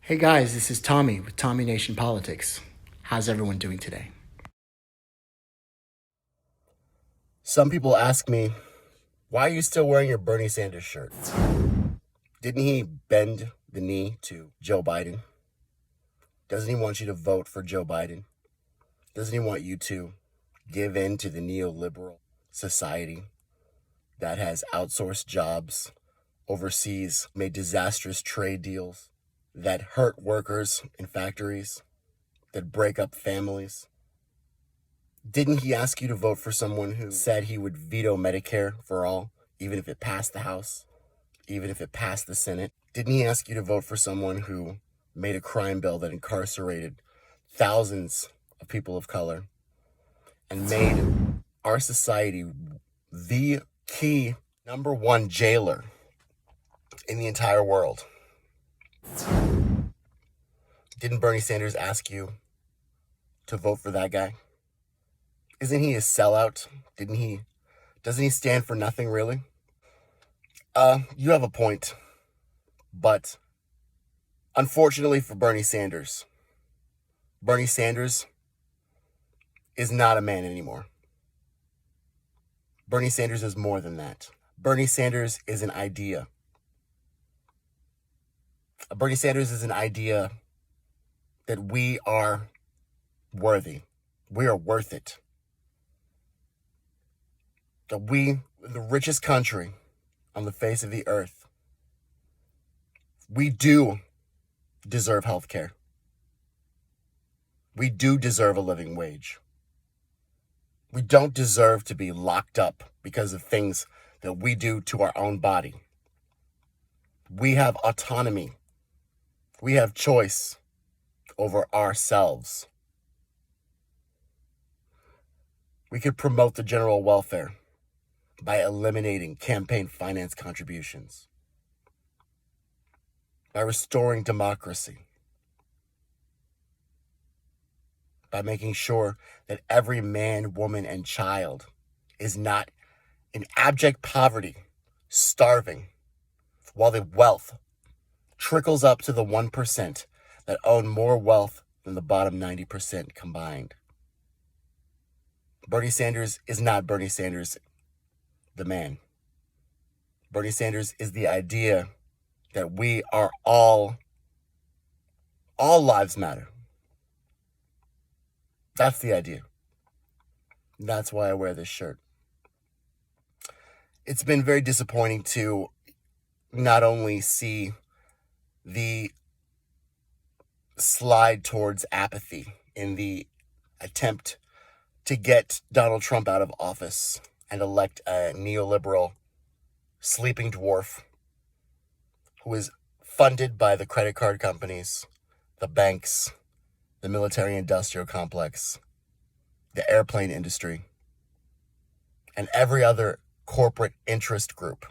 Hey guys, this is Tommy with Tommy Nation Politics. How's everyone doing today? Some people ask me, why are you still wearing your Bernie Sanders shirt? Didn't he bend the knee to Joe Biden? Doesn't he want you to vote for Joe Biden? Doesn't he want you to give in to the neoliberal society that has outsourced jobs, overseas, made disastrous trade deals that hurt workers in factories, that break up families? Didn't he ask you to vote for someone who said he would veto Medicare for all, even if it passed the House, even if it passed the Senate? Didn't he ask you to vote for someone who made a crime bill that incarcerated thousands of people of color and made our society the key number one jailer in the entire world? Didn't Bernie Sanders ask you to vote for that guy? Isn't he a sellout? Doesn't he stand for nothing really? You have a point. But unfortunately for Bernie Sanders is not a man anymore. Bernie Sanders is more than that. Bernie Sanders is an idea. Bernie Sanders is an idea that we are worthy. We are worth it. That we, the richest country on the face of the earth, we do deserve health care. We do deserve a living wage. We don't deserve to be locked up because of things that we do to our own body. We have autonomy. We have choice over ourselves. We could promote the general welfare by eliminating campaign finance contributions, by restoring democracy, by making sure that every man, woman, and child is not in abject poverty, starving, while the wealth trickles up to the 1% that own more wealth than the bottom 90% combined. Bernie Sanders is not Bernie Sanders, the man. Bernie Sanders is the idea that we are all lives matter. That's the idea. That's why I wear this shirt. It's been very disappointing to not only see the slide towards apathy in the attempt to get Donald Trump out of office and elect a neoliberal sleeping dwarf who is funded by the credit card companies, the banks, the military-industrial complex, the airplane industry, and every other corporate interest group,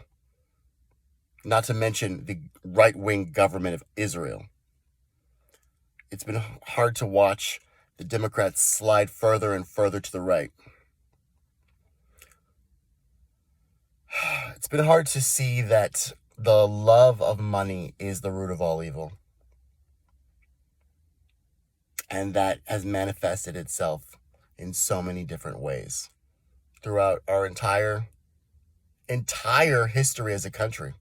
not to mention the right-wing government of Israel. It's been hard to watch the Democrats slide further and further to the right. It's been hard to see that the love of money is the root of all evil. And that has manifested itself in so many different ways throughout our entire history as a country.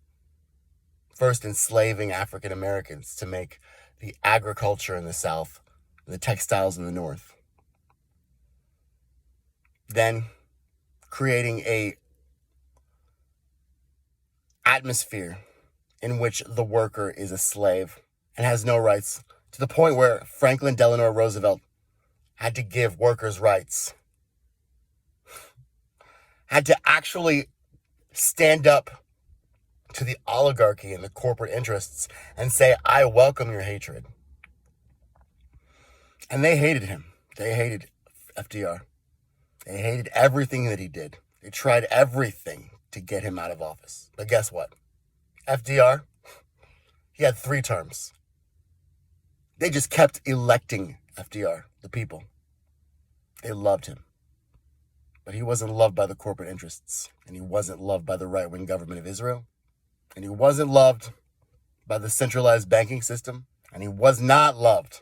First enslaving African Americans to make the agriculture in the South and the textiles in the North. Then creating a atmosphere in which the worker is a slave and has no rights, to the point where Franklin Delano Roosevelt had to give workers rights, had to actually stand up to the oligarchy and the corporate interests and say, I welcome your hatred. And they hated him. They hated FDR. They hated everything that he did. They tried everything to get him out of office. But guess what? FDR, he had 3 terms. They just kept electing FDR, the people. They loved him. But he wasn't loved by the corporate interests, and he wasn't loved by the right-wing government of Israel, and he wasn't loved by the centralized banking system, And he was not loved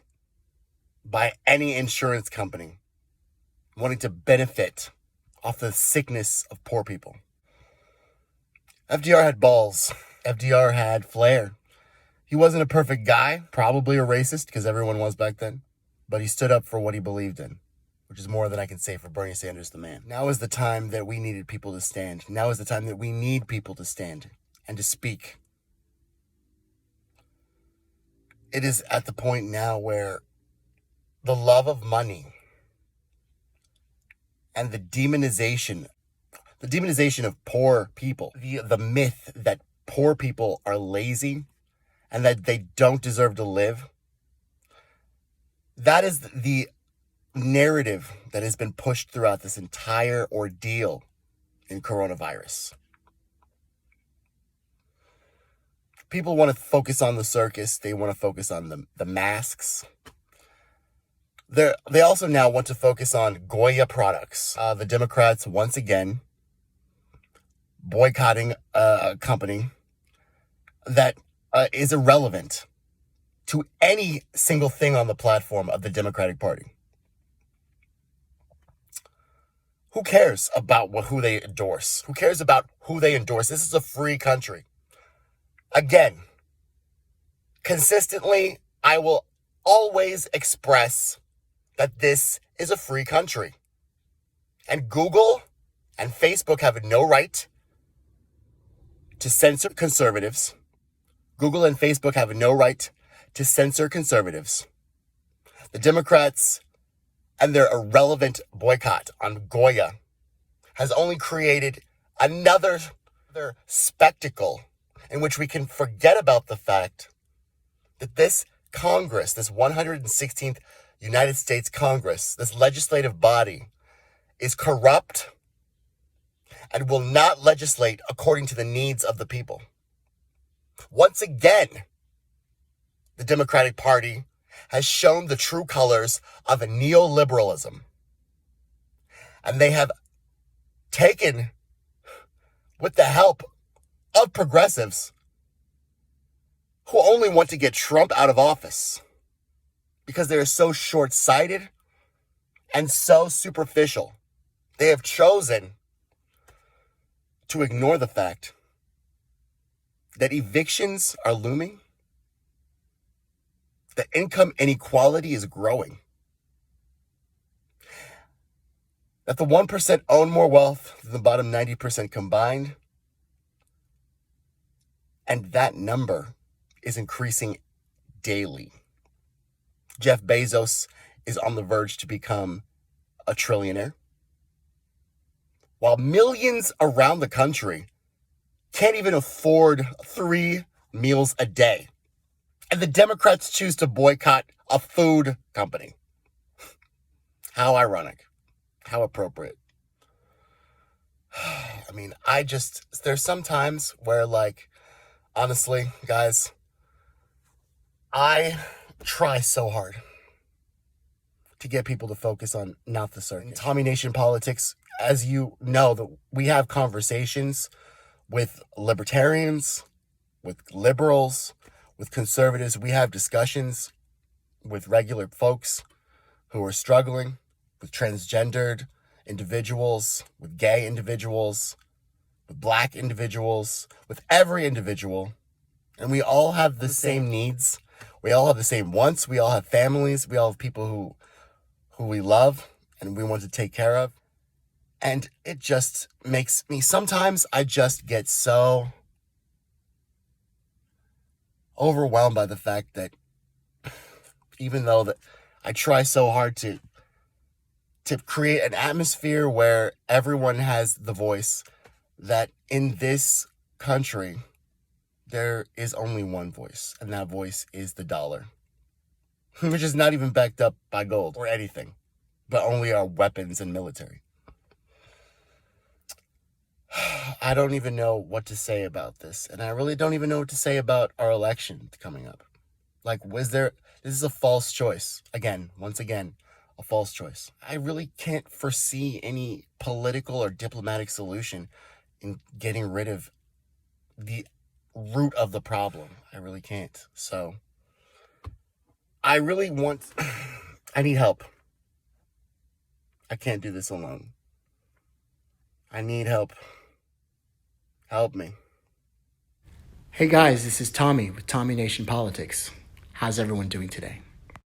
by any insurance company wanting to benefit off the sickness of poor people. FDR had balls. FDR had flair. He wasn't a perfect guy, probably a racist, because everyone was back then. But he stood up for what he believed in, which is more than I can say for Bernie Sanders, the man. Now is the time that we needed people to stand. Now is the time that we need people to stand and to speak. It is at the point now where the love of money and the demonization of poor people, the myth that poor people are lazy and that they don't deserve to live, that is the narrative that has been pushed throughout this entire ordeal in coronavirus. People want to focus on the circus. They want to focus on the masks. They also now want to focus on Goya products. The Democrats, once again, boycotting a company that is irrelevant to any single thing on the platform of the Democratic Party. Who cares about who they endorse? Who cares about who they endorse? This is a free country. Again, consistently, I will always express that this is a free country. And Google and Facebook have no right to censor conservatives. Google and Facebook have no right to censor conservatives. The Democrats and their irrelevant boycott on Goya has only created another spectacle in which we can forget about the fact that this Congress, this 116th United States Congress, this legislative body, is corrupt and will not legislate according to the needs of the people. Once again, the Democratic Party has shown the true colors of a neoliberalism. And they have taken, with the help of progressives who only want to get Trump out of office because they are so short-sighted and so superficial. They have chosen to ignore the fact that evictions are looming, that income inequality is growing, that the 1% own more wealth than the bottom 90% combined, and that number is increasing daily. Jeff Bezos is on the verge to become a trillionaire, while millions around the country can't even afford 3 meals a day. And the Democrats choose to boycott a food company. How ironic. How appropriate. I mean, there's some times where, honestly, guys, I try so hard to get people to focus on not the circus. Tommy Nation Politics, as you know, that we have conversations with libertarians, with liberals, with conservatives. We have discussions with regular folks who are struggling, with transgendered individuals, with gay individuals, with black individuals, with every individual. And we all have the same needs. We all have the same wants. We all have families. We all have people who we love and we want to take care of. And it just makes me, sometimes I just get so overwhelmed by the fact that even though that I try so hard to create an atmosphere where everyone has the voice, that in this country, there is only one voice, and that voice is the dollar, which is not even backed up by gold or anything, but only our weapons and military. I don't even know what to say about this, and I really don't even know what to say about our election coming up. This is a false choice. Once again, a false choice. I really can't foresee any political or diplomatic solution in getting rid of the root of the problem. I really can't. So I really want, I need help. I can't do this alone. I need help. Help me. Hey guys, this is Tommy with Tommy Nation Politics. How's everyone doing today?